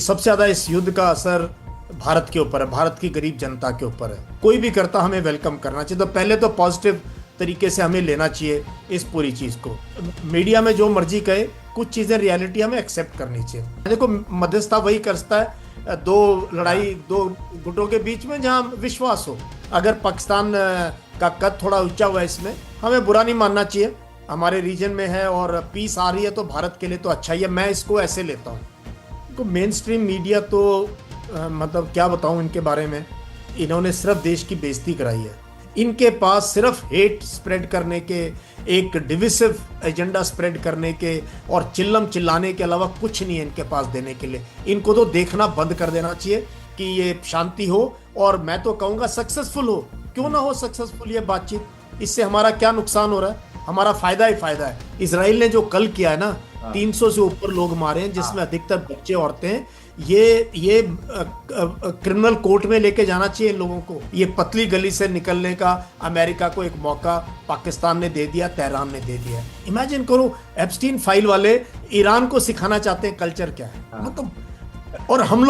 सबसे ज्यादा इस युद्ध का असर भारत के ऊपर है, भारत की गरीब जनता के ऊपर है। कोई भी करता हमें वेलकम करना चाहिए। तो पहले तो पॉजिटिव तरीके से हमें लेना चाहिए इस पूरी चीज को। मीडिया में जो मर्जी कहे, कुछ चीजें रियलिटी हमें एक्सेप्ट करनी चाहिए। देखो, मध्यस्थता वही करता है दो लड़ाई, दो गुटों के बीच में, जहां विश्वास हो। अगर पाकिस्तान का कद थोड़ा ऊंचा हुआ है, इसमें हमें बुरा नहीं मानना चाहिए। हमारे रीजन में है और पीस आ रही है, तो भारत के लिए तो अच्छा ही है। मैं इसको ऐसे लेता हूँ। तो मेन स्ट्रीम मीडिया तो मतलब क्या बताऊं इनके बारे में। इन्होंने सिर्फ देश की बेइज्जती कराई है। इनके पास सिर्फ हेट स्प्रेड करने के, एक डिविसिव एजेंडा स्प्रेड करने के और चिल्लम चिल्लाने के अलावा कुछ नहीं है इनके पास देने के लिए। इनको तो देखना बंद कर देना चाहिए कि ये शांति हो, और मैं तो कहूंगा सक्सेसफुल हो। क्यों ना हो सक्सेसफुल ये बातचीत? इससे हमारा क्या नुकसान हो रहा है? हमारा फायदा ही फायदा है। इसराइल ने जो कल किया है ना, 300 से ऊपर लोग मारे हैं, जिसमें अधिकतर बच्चे, औरतें हैं। ये क्रिमिनल कोर्ट में लेके जाना चाहिए इन लोगों को। ये पतली गली से निकलने का अमेरिका को एक मौका पाकिस्तान ने दे दिया, तेहरान ने दे दिया। इमेजिन करो, एप्स्टीन फाइल वाले ईरान को सिखाना चाहते हैं कल्चर क्या है, मतलब। और हम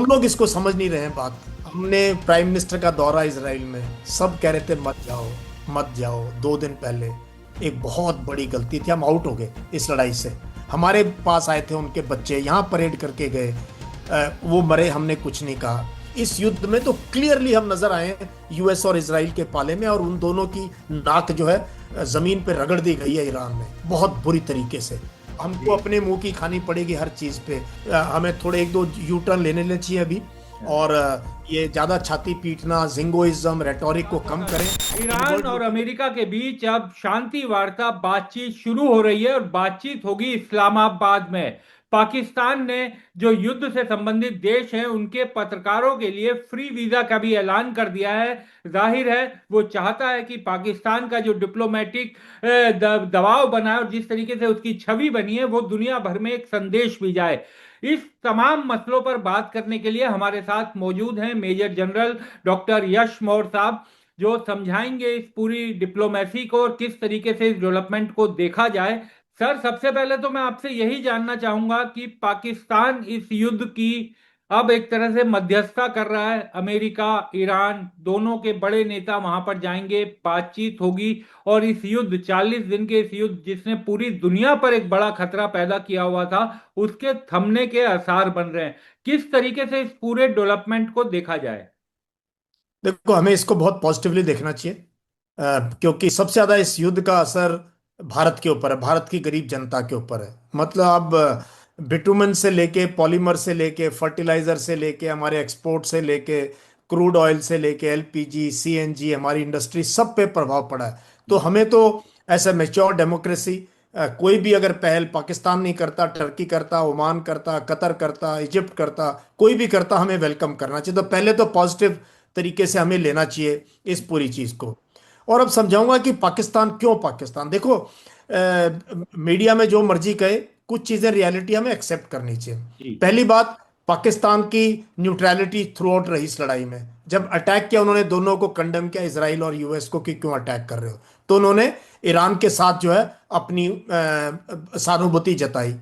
लोग इसको समझ नहीं रहे हैं बात। हमने प्राइम मिनिस्टर का दौरा इसराइल में, सब कह रहे थे मत जाओ मत जाओ। 2 दिन पहले एक बहुत बड़ी गलती थी, हम आउट हो गए इस लड़ाई से। हमारे पास आए थे उनके बच्चे, यहाँ परेड करके गए, वो मरे, हमने कुछ नहीं कहा। इस युद्ध में तो क्लियरली हम नजर आए हैं यूएस और इसराइल के पाले में, और उन दोनों की नाक जो है जमीन पे रगड़ दी गई है ईरान में, बहुत बुरी तरीके से। हमको अपने मुंह की खानी पड़ेगी हर चीज पे। हमें थोड़े 1-2 यू टर्न लेने चाहिए अभी, और ये ज्यादा छाती पीटना, जिंगोइज्म, रेटोरिक को कम करें। ईरान और अमेरिका के बीच अब शांति वार्ता बातचीत शुरू हो रही है और बातचीत होगी इस्लामाबाद में। पाकिस्तान ने जो युद्ध से संबंधित देश हैं उनके पत्रकारों के लिए फ्री वीजा का भी ऐलान कर दिया है। जाहिर है वो चाहता है कि पाकिस्तान का जो डिप्लोमेटिक दबाव बना है और जिस तरीके से उसकी छवि बनी है वो दुनिया भर में एक संदेश भी जाए। इस तमाम मसलों पर बात करने के लिए हमारे साथ मौजूद हैं मेजर जनरल डॉक्टर यश मौर्य साहब, जो समझाएंगे इस पूरी डिप्लोमेसी को और किस तरीके से इस डेवलपमेंट को देखा जाए। सर, सबसे पहले तो मैं आपसे यही जानना चाहूंगा कि पाकिस्तान इस युद्ध की अब एक तरह से मध्यस्थता कर रहा है। अमेरिका, ईरान दोनों के बड़े नेता वहां पर जाएंगे, बातचीत होगी और इस युद्ध 40 दिन के इस युद्ध जिसने पूरी दुनिया पर एक बड़ा खतरा पैदा किया हुआ था, उसके थमने के आसार बन रहे हैं। किस तरीके से इस पूरे डेवलपमेंट को देखा जाए? देखो, हमें इसको बहुत पॉजिटिवली देखना चाहिए, क्योंकि सबसे ज्यादा इस युद्ध का असर भारत के ऊपर है, भारत की गरीब जनता के ऊपर है। मतलब अब बिटुमन से लेके, पॉलीमर से लेके, फर्टिलाइजर से लेके, हमारे एक्सपोर्ट से लेके, क्रूड ऑयल से लेके, एलपीजी, सीएनजी, हमारी इंडस्ट्री, सब पे प्रभाव पड़ा है। तो हमें तो ऐसा मैच्योर डेमोक्रेसी, कोई भी अगर पहल पाकिस्तान नहीं करता, टर्की करता, ओमान करता, कतर करता, इजिप्ट करता, कोई भी करता, हमें वेलकम करना चाहिए। तो पहले तो पॉजिटिव तरीके से हमें लेना चाहिए इस पूरी चीज को। और अब समझाऊंगा कि पाकिस्तान क्यों पाकिस्तान। देखो, मीडिया में जो मर्जी कहे, कुछ चीजें रियलिटी हमें एक्सेप्ट करनी चाहिए। जी। पहली बात, पाकिस्तान की न्यूट्रलिटी थ्रू आउट रही इस लड़ाई में। जब अटैक किया, उन्होंने दोनों को कंडेम किया, इसराइल और यूएस को, कि क्यों अटैक कर रहे हो। तो उन्होंने ईरान के साथ जो है अपनी सहानुभूति जताई।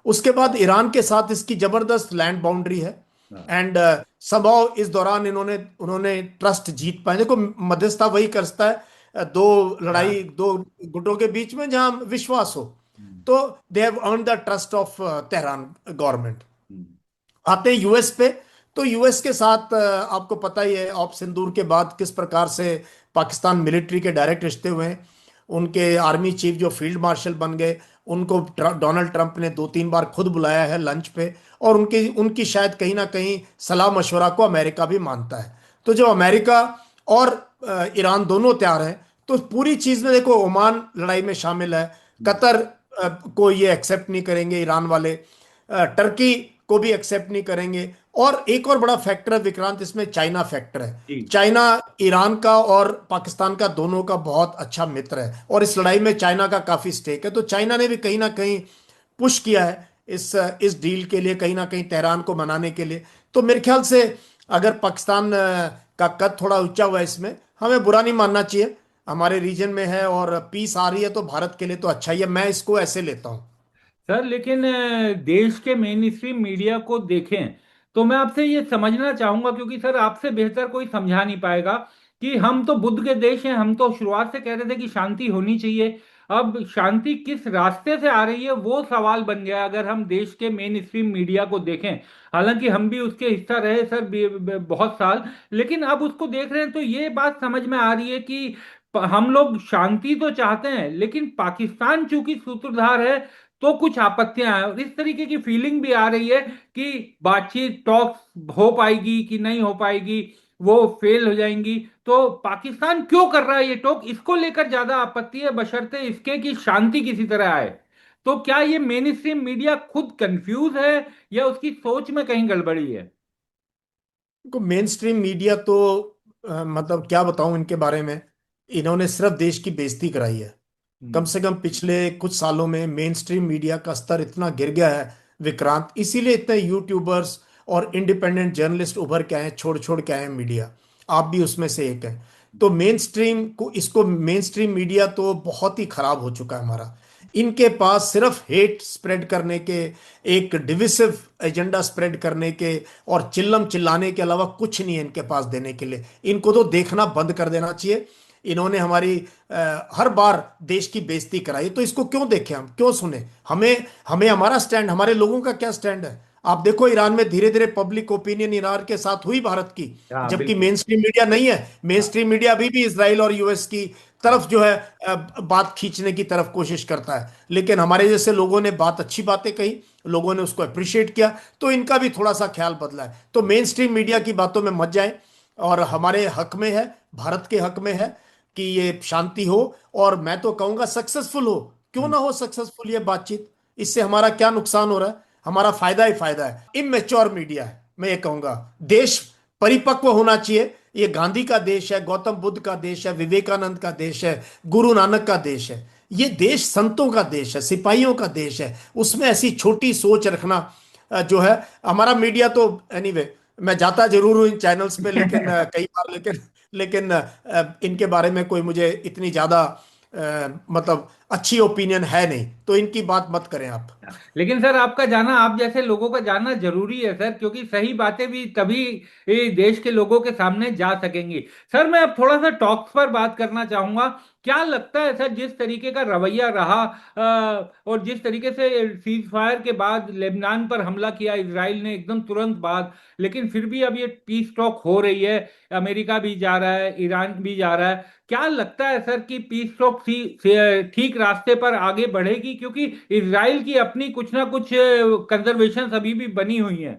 उसके बाद ईरान के साथ इसकी जबरदस्त लैंड बाउंड्री है, एंड संभव इस दौरान इन्होंने उन्होंने ट्रस्ट जीत पाए। देखो, मध्यस्थता वही करता है दो लड़ाई, दो गुटों के बीच में, जहां विश्वास हो। तो they have earn the trust of Tehran government. आते हैं यूएस पे। तो यूएस के साथ आपको पता ही है, ऑप सिंदूर के बाद किस प्रकार से पाकिस्तान मिलिट्री के डायरेक्ट रिश्ते हुए हैं। उनके आर्मी चीफ जो फील्ड मार्शल बन गए, उनको डोनाल्ड ट्रंप ने 2-3 बार खुद बुलाया है लंच पे। और उनकी उनकी शायद कहीं ना कहीं सलाह मशवरा को अमेरिका भी मानता है। तो जो अमेरिका और ईरान दोनों तैयार हैं, तो पूरी चीज में देखो, ओमान लड़ाई में शामिल है। कतर को ये एक्सेप्ट नहीं करेंगे ईरान वाले, टर्की को भी एक्सेप्ट नहीं करेंगे। और एक और बड़ा फैक्टर है विक्रांत, इसमें चाइना फैक्टर है। जी। चाइना ईरान का और पाकिस्तान का दोनों का बहुत अच्छा मित्र है, और इस लड़ाई में चाइना का काफी स्टेक है। तो चाइना ने भी कहीं ना कहीं पुश किया है इस डील के लिए, कहीं ना कहीं तेहरान को मनाने के लिए। तो मेरे ख्याल से अगर पाकिस्तान का कद थोड़ा ऊंचा हुआ है, इसमें हमें बुरा नहीं मानना चाहिए। हमारे रीजन में है और पीस आ रही है, तो भारत के लिए तो अच्छा ही है। मैं इसको ऐसे लेता हूँ। सर, लेकिन देश के मेन स्ट्रीम मीडिया को देखें तो मैं आपसे ये समझना चाहूंगा, क्योंकि सर आपसे बेहतर कोई समझा नहीं पाएगा, कि हम तो बुद्ध के देश हैं, हम तो शुरुआत से कह रहे थे कि शांति होनी चाहिए। अब शांति किस रास्ते से आ रही है वो सवाल बन गया, अगर हम देश के मेन स्ट्रीम मीडिया को देखें। हालांकि हम भी उसके हिस्सा रहे सर बहुत साल, लेकिन अब उसको देख रहे हैं तो ये बात समझ में आ रही है कि हम लोग शांति तो चाहते हैं, लेकिन पाकिस्तान चूंकि सूत्रधार है तो कुछ आपत्तियां हैं, और इस तरीके की फीलिंग भी आ रही है कि बातचीत टॉक्स हो पाएगी कि नहीं हो पाएगी, वो फेल हो जाएंगी। तो पाकिस्तान क्यों कर रहा है ये टॉक, इसको लेकर ज्यादा आपत्ति है, बशर्ते इसके कि शांति किसी तरह आए। तो क्या ये मेन स्ट्रीम मीडिया खुद कंफ्यूज है, या उसकी सोच में कहीं गड़बड़ी है? को मेन स्ट्रीम मीडिया तो मतलब क्या बताऊं इनके बारे में। इन्होंने सिर्फ देश की बेइज्जती कराई है। कम हम्म। से कम पिछले कुछ सालों में मेन स्ट्रीम मीडिया का स्तर इतना गिर गया है विक्रांत, इसीलिए इतने यूट्यूबर्स और इंडिपेंडेंट जर्नलिस्ट उभर के आए हैं, छोड़ छोड़ के आए हैं मीडिया। आप भी उसमें से एक हैं। तो मेन स्ट्रीम को इसको मेन स्ट्रीम मीडिया तो बहुत ही खराब हो चुका है हमारा। इनके पास सिर्फ हेट स्प्रेड करने के, एक डिविसिव एजेंडा स्प्रेड करने के और चिल्लम चिल्लाने के अलावा कुछ नहीं है इनके पास देने के लिए। इनको तो देखना बंद कर देना चाहिए। इन्होंने हमारी हर बार देश की बेइज्जती कराई, तो इसको क्यों देखें, हम क्यों सुने। हमें हमें हमारा स्टैंड, हमारे लोगों का क्या स्टैंड है। आप देखो ईरान में धीरे धीरे पब्लिक ओपिनियन ईरान के साथ हुई भारत की, हाँ जबकि बिल्कुल। मेन स्ट्रीम मीडिया नहीं है। मेन हाँ। स्ट्रीम मीडिया अभी भी इसराइल और यूएस की हाँ। तरफ जो है बात खींचने की तरफ कोशिश करता है। लेकिन हमारे जैसे लोगों ने बात, अच्छी बातें कही, लोगों ने उसको अप्रिशिएट किया, तो इनका भी थोड़ा सा ख्याल बदला है। तो मेन स्ट्रीम मीडिया की बातों में मत जाए। और हमारे हक में है, भारत के हक में है कि ये शांति हो, और मैं तो कहूंगा सक्सेसफुल हो। क्यों हम्म। ना हो सक्सेसफुल ये बातचीत। इससे हमारा क्या नुकसान हो रहा है, हमारा फायदा ही फायदा है। इमेच्योर मीडिया है, मैं ये कहूंगा। देश परिपक्व होना चाहिए। ये गांधी का देश है, गौतम बुद्ध का देश है, विवेकानंद का देश है, गुरु नानक का देश है। ये देश संतों का देश है, सिपाहियों का देश है। उसमें ऐसी छोटी सोच रखना जो है हमारा मीडिया तो एनीवे, मैं जाता जरूर हूँ इन चैनल्स पे, लेकिन कई बार, लेकिन लेकिन इनके बारे में कोई मुझे इतनी ज्यादा मतलब अच्छी ओपिनियन है नहीं, तो इनकी बात मत करें आप। लेकिन सर आपका जाना, आप जैसे लोगों का जानना जरूरी है सर, क्योंकि सही बातें भी तभी ये देश के लोगों के सामने जा सकेंगी। सर मैं अब थोड़ा सा टॉक्स पर बात करना चाहूंगा। क्या लगता है सर, जिस तरीके का रवैया रहा और जिस तरीके से सीज फायर के बाद लेबनान पर हमला किया इसराइल ने एकदम तुरंत बाद, लेकिन फिर भी अब ये पीस टॉक हो रही है, अमेरिका भी जा रहा है, ईरान भी जा रहा है। क्या लगता है सर कि पीस टॉक ठीक रास्ते पर आगे बढ़ेगी, क्योंकि इसराइल की अपनी कुछ ना कुछ कंजर्वेशन अभी भी बनी हुई है?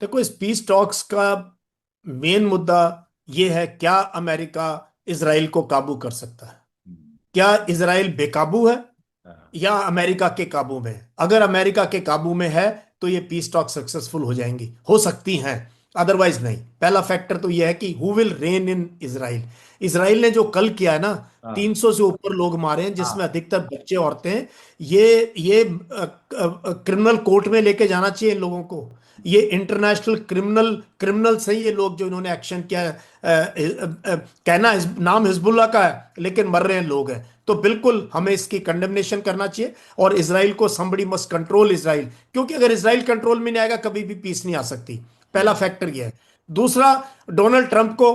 देखो, इस पीस टॉक्स का मेन मुद्दा ये है, क्या अमेरिका इसराइल को काबू कर सकता है। हम्म। क्या इसराइल बेकाबू है हाँ। या अमेरिका के काबू में है। अगर अमेरिका के काबू में है तो ये पीस टॉक सक्सेसफुल हो जाएंगी, हो सकती हैं, अदरवाइज नहीं। पहला फैक्टर तो ये है कि who will rain in Israel. Israel ने जो कल किया है ना, हाँ। 300 से ऊपर लोग मारे हैं, जिसमें हाँ। अधिकतर बच्चे, औरतें हैं। ये क्रिमिनल कोर्ट में लेके जाना चाहिए इन लोगों को। ये इंटरनेशनल क्रिमिनल से ये लोग जो इन्होंने एक्शन किया है। नाम हिजबुल्लाह का है, लेकिन मर रहे हैं लोग हैं। तो बिल्कुल हमें इसकी कंडेमनेशन करना चाहिए, और इसराइल को somebody मस्ट कंट्रोल इसराइल, क्योंकि अगर इसराइल कंट्रोल में नहीं आएगा कभी भी पीस नहीं आ सकती। पहला हम्म। फैक्टर यह है। दूसरा, डोनाल्ड ट्रंप को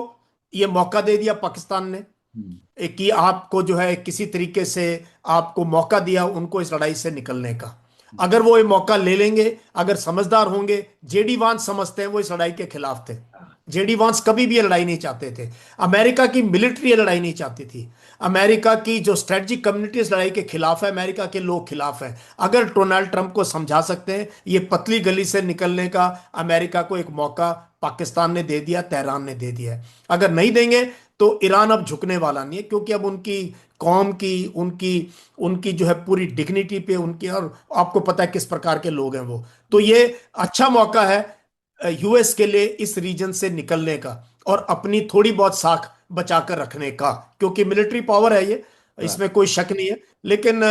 यह मौका दे दिया पाकिस्तान ने, हम्म। कि आपको जो है किसी तरीके से आपको मौका दिया उनको इस लड़ाई से निकलने का। अगर वो ये मौका ले लेंगे, अगर समझदार होंगे, जेडी वांस समझते हैं वो इस लड़ाई के खिलाफ थे। हाँ। जेडी वांस कभी भी ये लड़ाई नहीं चाहते थे। अमेरिका की मिलिट्री ये लड़ाई नहीं चाहती थी। अमेरिका की जो स्ट्रेटजिक कम्युनिटी इस लड़ाई के खिलाफ है, अमेरिका के लोग खिलाफ हैं। अगर डोनाल्ड ट्रंप को समझा सकते हैं ये पतली गली से निकलने का, अमेरिका को एक मौका पाकिस्तान ने दे दिया, तेहरान ने दे दिया है। अगर नहीं देंगे तो ईरान अब झुकने वाला नहीं है, क्योंकि अब उनकी कौम की, उनकी उनकी जो है पूरी डिग्निटी पे उनकी, और आपको पता है किस प्रकार के लोग हैं वो। तो ये अच्छा मौका है यूएस के लिए इस रीजन से निकलने का, और अपनी थोड़ी बहुत साख बचाकर रखने का, क्योंकि मिलिट्री पावर है ये, हाँ। इसमें कोई शक नहीं है। लेकिन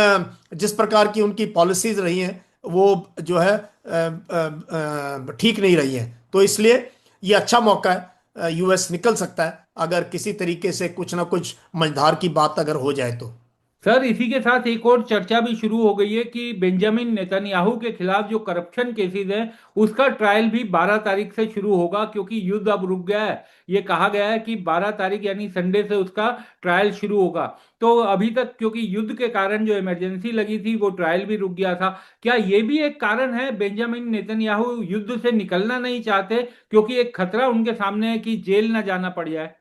जिस प्रकार की उनकी पॉलिसीज रही हैं वो जो है ठीक नहीं रही हैं। तो इसलिए ये अच्छा मौका है, यूएस निकल सकता है अगर किसी तरीके से कुछ ना कुछ मझधार की बात अगर हो जाए तो। सर इसी के साथ एक और चर्चा भी शुरू हो गई है कि बेंजामिन नेतन्याहू के खिलाफ जो करप्शन केसेस हैं उसका ट्रायल भी 12 तारीख से शुरू होगा, क्योंकि युद्ध अब रुक गया है। ये कहा गया है कि 12 तारीख यानी संडे से उसका ट्रायल शुरू होगा। तो अभी तक क्योंकि युद्ध के कारण जो इमरजेंसी लगी थी वो ट्रायल भी रुक गया था। क्या ये भी एक कारण है, बेंजामिन नेतन्याहू युद्ध से निकलना नहीं चाहते क्योंकि एक खतरा उनके सामने है कि जेल ना जाना पड़ जाए?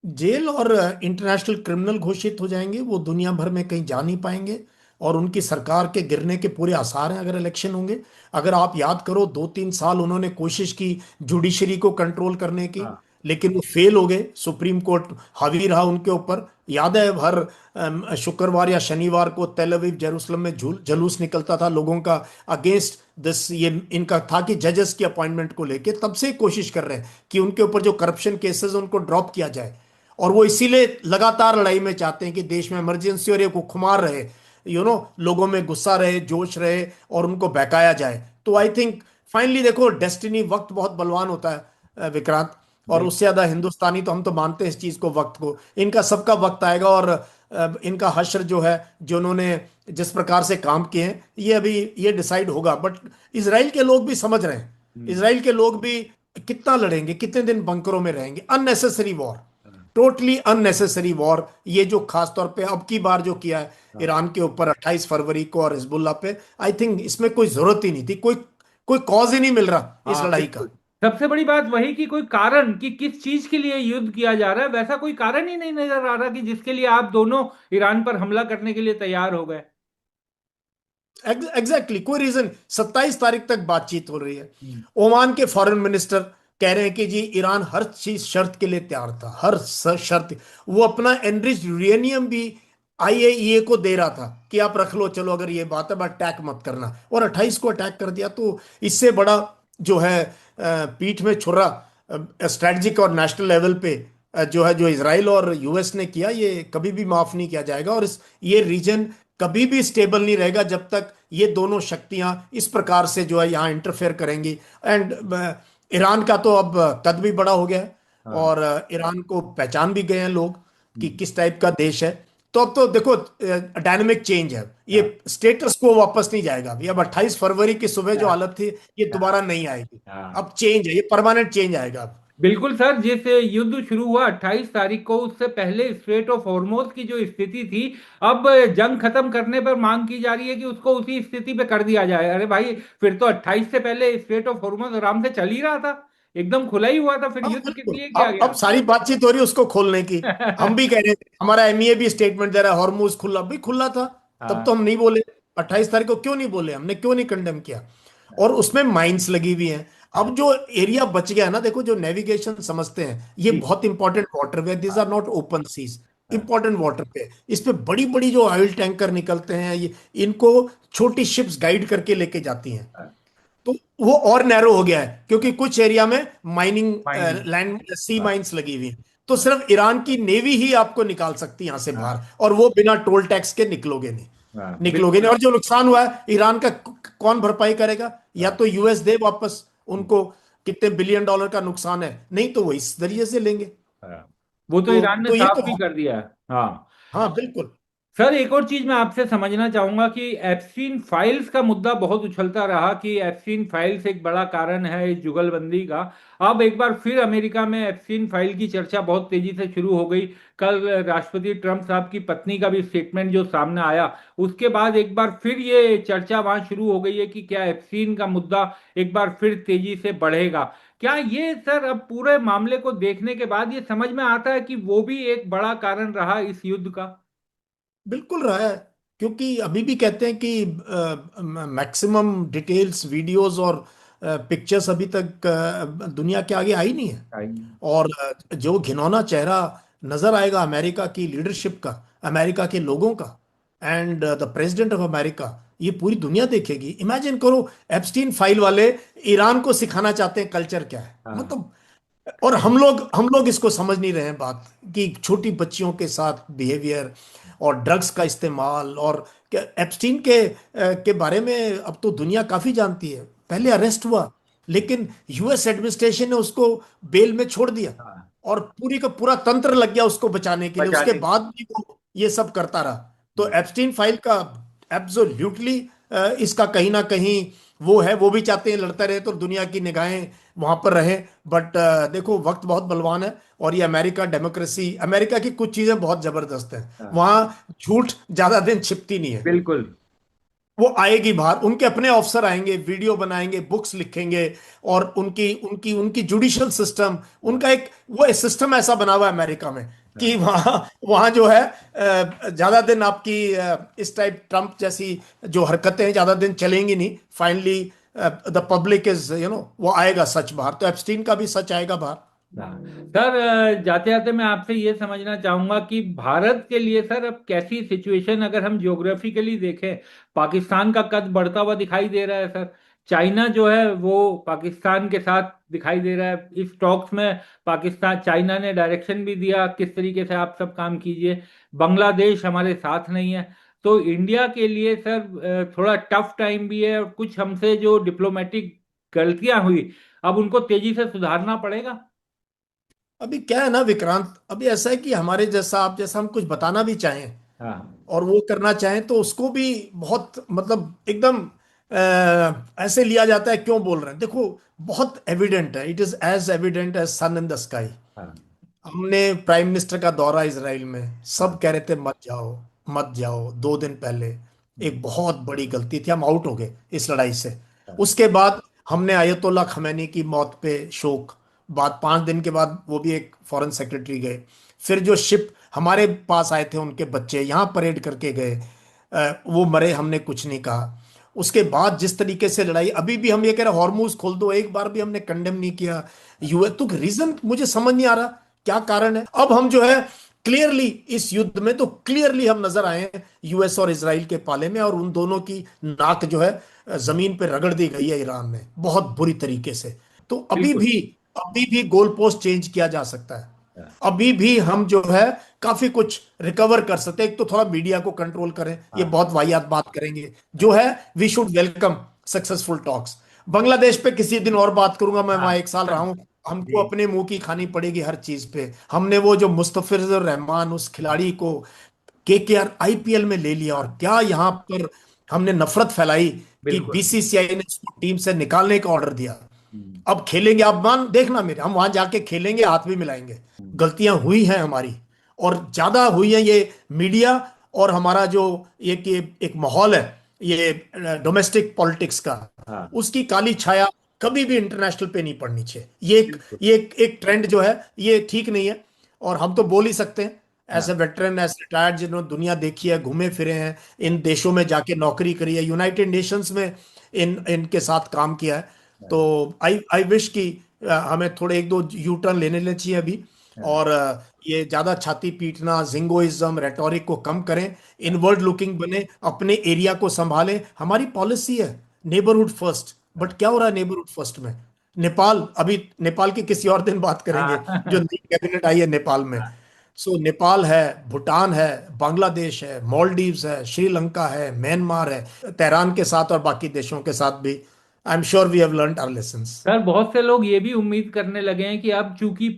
जेल और इंटरनेशनल क्रिमिनल घोषित हो जाएंगे, वो दुनिया भर में कहीं जा नहीं पाएंगे। और उनकी सरकार के गिरने के पूरे आसार हैं अगर इलेक्शन होंगे। अगर आप याद करो, 2-3 साल उन्होंने कोशिश की जुडिशरी को कंट्रोल करने की, हाँ। लेकिन वो फेल हो गए। सुप्रीम कोर्ट हावी रहा उनके ऊपर। याद है, हर शुक्रवार या शनिवार को तेल अवीव जेरूसलम में जलूस निकलता था लोगों का अगेंस्ट दिस। ये इनका था कि जजेस की अपॉइंटमेंट को लेके तब से कोशिश कर रहे हैं कि उनके ऊपर जो करप्शन केसेस उनको ड्रॉप किया जाए। और वो इसीलिए लगातार लड़ाई में चाहते हैं कि देश में इमरजेंसी और ये को खुमार रहे, लोगों में गुस्सा रहे, जोश रहे, और उनको बहकाया जाए। तो आई थिंक फाइनली देखो, डेस्टिनी, वक्त बहुत बलवान होता है विक्रांत। और बिल्कुल। उससे ज्यादा हिंदुस्तानी तो हम तो मानते हैं इस चीज को, वक्त को। इनका सबका वक्त आएगा। और इनका हश्र जो है, जो उन्होंने जिस प्रकार से काम किए हैं, ये अभी ये डिसाइड होगा। बट इसराइल के लोग भी समझ रहे हैं। हम्म। इसराइल के लोग भी कितना लड़ेंगे, कितने दिन बंकरों में रहेंगे? Unnecessary war, totally unnecessary war. ये जो खास तौर पे अब की बार जो किया है हाँ। ईरान के ऊपर 28 फरवरी को और हिजबुल्लाह पे, आई थिंक इसमें कोई जरूरत ही नहीं थी। कोई कोई कॉज ही नहीं मिल रहा इस हाँ लड़ाई का। बिल्कुल। सबसे बड़ी बात वही कि कोई कारण कि किस चीज के लिए युद्ध किया जा रहा है, वैसा कोई कारण ही नहीं नजर आ रहा कि जिसके लिए आप दोनों ईरान पर हमला करने के लिए तैयार हो गए। एग्जैक्टली, कोई रीजन। 27 तारीख तक बातचीत हो रही है। हम्म। ओमान के फॉरेन मिनिस्टर कह रहे हैं कि जी ईरान हर चीज शर्त के लिए तैयार था, हर शर्त। वो अपना एनरिच्ड यूरेनियम भी आईएईए को दे रहा था कि आप रख लो, चलो अगर ये बात है, बट अटैक मत करना। और 28 को अटैक कर दिया। तो इससे बड़ा जो है पीठ में छुरा स्ट्रेटजिक और नेशनल लेवल पे जो है, जो इसराइल और यूएस ने किया, ये कभी भी माफ नहीं किया जाएगा। और ये रीजन कभी भी स्टेबल नहीं रहेगा जब तक ये दोनों शक्तियां इस प्रकार से जो है यहाँ इंटरफेयर करेंगी। एंड ईरान का तो अब कद भी बड़ा हो गया है। हाँ। और ईरान को पहचान भी गए हैं लोग कि हम्म। किस टाइप का देश है। तो अब तो देखो, डायनेमिक चेंज है। ये हाँ। स्टेटस को वापस नहीं जाएगा अभी। अब 28 फरवरी की सुबह जो हाँ। हालत थी, ये हाँ। दोबारा नहीं आएगी। हाँ। अब चेंज है, ये परमानेंट चेंज आएगा अब। बिल्कुल सर, जिस युद्ध शुरू हुआ 28 तारीख को, उससे पहले स्ट्रेट ऑफ हॉर्मोज की जो स्थिति थी, अब जंग खत्म करने पर मांग की जा रही है कि उसको उसी स्थिति पे कर दिया जाए। अरे भाई, फिर तो 28 से पहले स्ट्रेट ऑफ हॉर्मोज आराम से चल ही रहा था, एकदम खुला ही हुआ था, फिर हाँ युद्ध के बिल्कुल। लिए क्या अब सारी बातचीत हो रही है उसको खोलने की। हम भी कह रहे हैं, हमारा एमईए भी स्टेटमेंट दे रहा है, हॉर्मुज खुला भी खुला था। तब गया? तो हम नहीं बोले। 28 तारीख को क्यों नहीं बोले? हमने क्यों नहीं कंडेम किया? और उसमें माइंस लगी हुई हैं। अब जो एरिया बच गया है ना, देखो, जो नेविगेशन समझते हैं, ये जी। बहुत इंपॉर्टेंट वाटर वे, दिस हाँ। Are not open seas. हाँ। इंपॉर्टेंट वाटर पे इस पे बड़ी बड़ी जो ऑयल टैंकर निकलते हैं, ये इनको छोटी शिप्स गाइड करके लेके जाती हैं। हाँ। तो वो और नैरो हो गया है, क्योंकि कुछ एरिया में माइनिंग, माइनिंग। लैंड सी हाँ। माइंस लगी हुई हैं। तो सिर्फ ईरान की नेवी ही आपको निकाल सकती है यहां से बाहर, हाँ। और वो बिना टोल टैक्स के निकलोगे नहीं। हाँ निकलोगे नहीं। बिल्कुल। और जो नुकसान हुआ है ईरान का, कौन भरपाई करेगा? या हाँ। तो यूएस दे वापस उनको, कितने बिलियन डॉलर का नुकसान है, नहीं तो वो इस जरिए से लेंगे। हाँ। वो तो तो ईरान ने तो ये साफ तो, भी कर दिया है। हाँ। हाँ बिल्कुल। सर एक और चीज मैं आपसे समझना चाहूंगा कि एप्स्टीन फाइल्स का मुद्दा बहुत उछलता रहा कि एप्स्टीन फाइल्स एक बड़ा कारण है इस जुगलबंदी का। अब एक बार फिर अमेरिका में एप्स्टीन फाइल की चर्चा बहुत तेजी से शुरू हो गई। कल राष्ट्रपति ट्रंप साहब की पत्नी का भी स्टेटमेंट जो सामने आया, उसके बाद एक बार फिर ये चर्चा वहां शुरू हो गई है कि क्या एप्स्टीन का मुद्दा एक बार फिर तेजी से बढ़ेगा। क्या ये सर, अब पूरे मामले को देखने के बाद ये समझ में आता है कि वो भी एक बड़ा कारण रहा इस युद्ध का? बिल्कुल रहा है। क्योंकि अभी भी कहते हैं कि मैक्सिमम डिटेल्स, वीडियोस और पिक्चर्स अभी तक दुनिया के आगे आई नहीं है। और जो घिनौना चेहरा नजर आएगा अमेरिका की लीडरशिप का, अमेरिका के लोगों का, and the president of America, ये पूरी दुनिया देखेगी। इमेजिन करो, एप्स्टीन फाइल वाले ईरान को सिखाना चाहते हैं कल्चर क्या है, हाँ। मतलब। और हम लोग इसको समझ नहीं रहे हैं बात, कि छोटी बच्चियों के साथ बिहेवियर और ड्रग्स का इस्तेमाल। और एप्स्टीन के बारे में अब तो दुनिया काफी जानती है। पहले अरेस्ट हुआ, लेकिन यूएस एडमिनिस्ट्रेशन ने उसको बेल में छोड़ दिया। हाँ। और पूरी का पूरा तंत्र लग गया उसको बचाने के लिए। उसके बचाने। बाद भी वो ये सब करता रहा। तो एप्स्टीन फाइल का एब्सोल्युटली इसका कहीं ना कहीं वो है, वो भी चाहते हैं लड़ता रहे तो दुनिया की निगाहें वहां पर रहे। बट देखो वक्त बहुत बलवान है, और ये अमेरिका डेमोक्रेसी, अमेरिका की कुछ चीजें बहुत जबरदस्त हैं। हाँ, वहां झूठ ज्यादा दिन छिपती नहीं है, बिल्कुल। वो आएगी बाहर। उनके अपने ऑफिसर आएंगे, वीडियो बनाएंगे, बुक्स लिखेंगे, और उनकी उनकी उनकी जुडिशियल सिस्टम, हाँ, उनका एक वो सिस्टम ऐसा बना हुआ है अमेरिका में कि हाँ, वहाँ वहाँ जो है ज्यादा दिन आपकी इस टाइप ट्रम्प जैसी जो हरकतें हैं ज्यादा दिन चलेंगी नहीं। फाइनली द पब्लिक इज वो आएगा सच बाहर, तो एप्स्टीन का भी सच आएगा बाहर। हाँ। सर, जाते जाते मैं आपसे ये समझना चाहूंगा कि भारत के लिए सर अब कैसी सिचुएशन, अगर हम ज्योग्राफिकली देखें, पाकिस्तान का कद बढ़ता हुआ दिखाई दे रहा है सर। चाइना जो है वो पाकिस्तान के साथ दिखाई दे रहा है इस टॉक्स में। पाकिस्तान, चाइना ने डायरेक्शन भी दिया किस तरीके से आप सब काम कीजिए। बांग्लादेश हमारे साथ नहीं है। तो इंडिया के लिए सर थोड़ा टफ टाइम भी है, और कुछ हमसे जो डिप्लोमेटिक गलतियां हुई, अब उनको तेजी से सुधारना पड़ेगा। अभी क्या है ना विक्रांत, अभी ऐसा है कि हमारे जैसा, आप जैसा हम कुछ बताना भी चाहें हाँ, और वो करना चाहें तो उसको भी बहुत मतलब एकदम ऐसे लिया जाता है, क्यों बोल रहे हैं। देखो बहुत एविडेंट है, it is as evident as sun in the sky. हाँ, हमने प्राइम मिनिस्टर का दौरा इसराइल में, सब हाँ, कह रहे थे मत जाओ मत जाओ, 2 दिन पहले। एक बहुत बड़ी गलती थी, हम आउट हो गए इस लड़ाई से। हाँ, उसके बाद हमने अयतुल्ला खमैनी की मौत पे शोक, बाद 5 दिन के बाद वो भी एक फॉरेन सेक्रेटरी गए। फिर जो शिप हमारे पास आए थे उनके बच्चे यहाँ परेड करके गए, वो मरे, हमने कुछ नहीं कहा। उसके बाद जिस तरीके से लड़ाई, अभी भी हम ये कह रहे हॉर्मूज खोल दो, एक बार भी हमने कंडेम नहीं किया यूएस। तो रीजन मुझे समझ नहीं आ रहा क्या कारण है। अब हम जो है क्लियरली इस युद्ध में तो क्लियरली हम नजर आए हैं यूएस और इसराइल के पाले में, और उन दोनों की नाक जो है जमीन पे रगड़ दी गई है ईरान ने बहुत बुरी तरीके से। तो बिल्कुल। अभी भी गोल पोस्ट चेंज किया जा सकता है। हाँ, अभी भी हम जो है काफी कुछ रिकवर कर सकते हैं। एक तो थोड़ा मीडिया को कंट्रोल करें, ये हाँ, बहुत वाहियात बात करेंगे जो हाँ, है। We should welcome successful talks. Bangladesh पे किसी दिन और बात करूंगा, मैं हाँ, वहां 1 साल रहा हूं। हमको जी, अपने मुंह की खानी पड़ेगी हर चीज पे। हमने वो जो मुस्तफिजुर रहमान उस खिलाड़ी को केकेआर आईपीएल में ले लिया, और हाँ, क्या यहाँ पर हमने नफरत फैलाई कि बिल्कुल। बीसीसीआई ने उसको टीम से निकालने का ऑर्डर दिया। हम्म, अब खेलेंगे, आप मान देखना मेरे, हम वहां जाके खेलेंगे, हाथ भी मिलाएंगे। हम्म, गलतियां हुई हैं हमारी, और ज्यादा हुई हैं ये मीडिया और हमारा जो ये कि एक माहौल है ये डोमेस्टिक पॉलिटिक्स का, हाँ, उसकी काली छाया कभी भी इंटरनेशनल पे नहीं पड़नी चाहिए। ये एक बिल्कुल। ये एक ट्रेंड जो है ये ठीक नहीं है। और हम तो बोल ही सकते हैं एज ए हाँ, वेटरन, एज रिटायर्ड, जिन्होंने दुनिया देखी है, घूमे फिरे हैं, इन देशों में जाके नौकरी करी है, यूनाइटेड नेशंस में इन इनके साथ काम किया है। तो हाँ, आई आई विश कि हमें थोड़े 1-2 यू टर्न लेने चाहिए अभी। हाँ, और ये ज्यादा छाती पीटना, जिंगोइज्म, रेटोरिक को कम करें, हाँ, इनवर्ड लुकिंग बने, अपने एरिया को संभालें। हमारी पॉलिसी है नेबरहुड फर्स्ट, बट हाँ, क्या हो रहा है नेबरहुड फर्स्ट में। नेपाल, अभी नेपाल की किसी और दिन बात करेंगे, जो हाँ, नई कैबिनेट आई है नेपाल में। हाँ, सो नेपाल है, भूटान है, बांग्लादेश है, मालदीव्स है, श्रीलंका है, म्यांमार है, तेहरान के साथ और बाकी देशों के साथ भी। I am sure we have learned our lessons. Sir बहुत से लोग ये भी उम्मीद करने लगे हैं कि अब चूंकि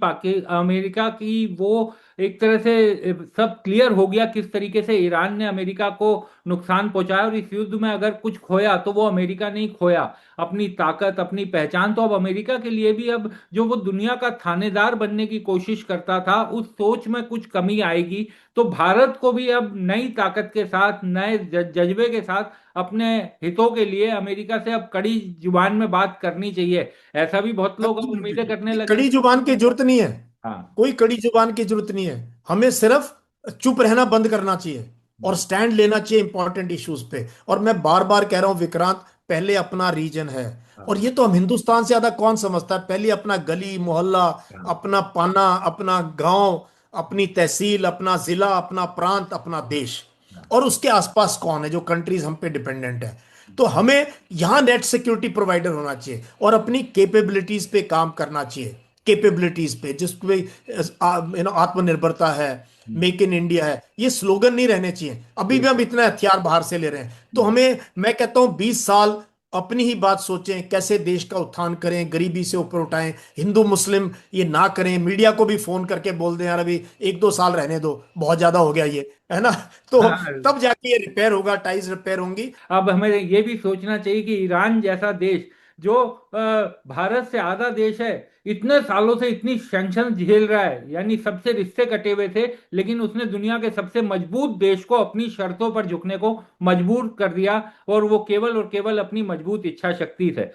अमेरिका की वो एक तरह से सब क्लियर हो गया किस तरीके से ईरान ने अमेरिका को नुकसान पहुंचाया, और इस युद्ध में अगर कुछ खोया तो वो अमेरिका नहीं खोया, अपनी ताकत, अपनी पहचान। तो अब अमेरिका के लिए भी अब जो वो दुनिया का थानेदार बनने की कोशिश करता था उस सोच में कुछ कमी आएगी। तो भारत को भी अब नई ताकत के साथ, नए जज्बे के साथ अपने हितों के लिए अमेरिका से अब कड़ी जुबान में बात करनी चाहिए। ऐसा भी बहुत लोग अब उम्मीदें करने लगे कड़ी हैं। जुबान की जरूरत नहीं है, हाँ, कोई कड़ी जुबान की जरूरत नहीं है। हमें सिर्फ चुप रहना बंद करना चाहिए और स्टैंड लेना चाहिए इंपॉर्टेंट इश्यूज पे। और मैं बार बार कह रहा हूं विक्रांत, पहले अपना रीजन है, और हाँ, ये तो हम हिंदुस्तान से ज्यादा कौन समझता है। पहले अपना गली मोहल्ला, हाँ, अपना पाना, अपना गांव, अपनी तहसील, अपना जिला, अपना प्रांत, अपना देश, हाँ, और उसके आसपास कौन है जो कंट्रीज हम पे डिपेंडेंट है। तो हमें यहाँ नेट सिक्योरिटी प्रोवाइडर होना चाहिए और अपनी कैपेबिलिटीज पे काम करना चाहिए। कैपेबिलिटीज पे जिसपे आत्मनिर्भरता है, मेक इन इंडिया है, ये स्लोगन नहीं रहने चाहिए। अभी भी हम बिल्कुल। इतना हथियार बाहर से ले रहे हैं, तो हमें, मैं कहता हूं 20 साल अपनी ही बात सोचें, कैसे देश का उत्थान करें, गरीबी से ऊपर उठाएं, हिंदू मुस्लिम ये ना करें, मीडिया को भी फोन करके बोल दें यार अभी 1-2 साल रहने दो, बहुत ज्यादा हो गया ये, है ना। तो हाँ, तब जाके ये रिपेयर होगा, टाइज रिपेयर होंगी। अब हमें ये भी सोचना चाहिए कि ईरान जैसा देश जो भारत से आधा देश है, इतने सालों से इतनी सैंक्शन झेल रहा है, यानी सबसे रिश्ते कटे हुए थे, लेकिन उसने दुनिया के सबसे मजबूत देश को अपनी शर्तों पर झुकने को मजबूर कर दिया, और वो केवल और केवल अपनी मजबूत इच्छा शक्ति से।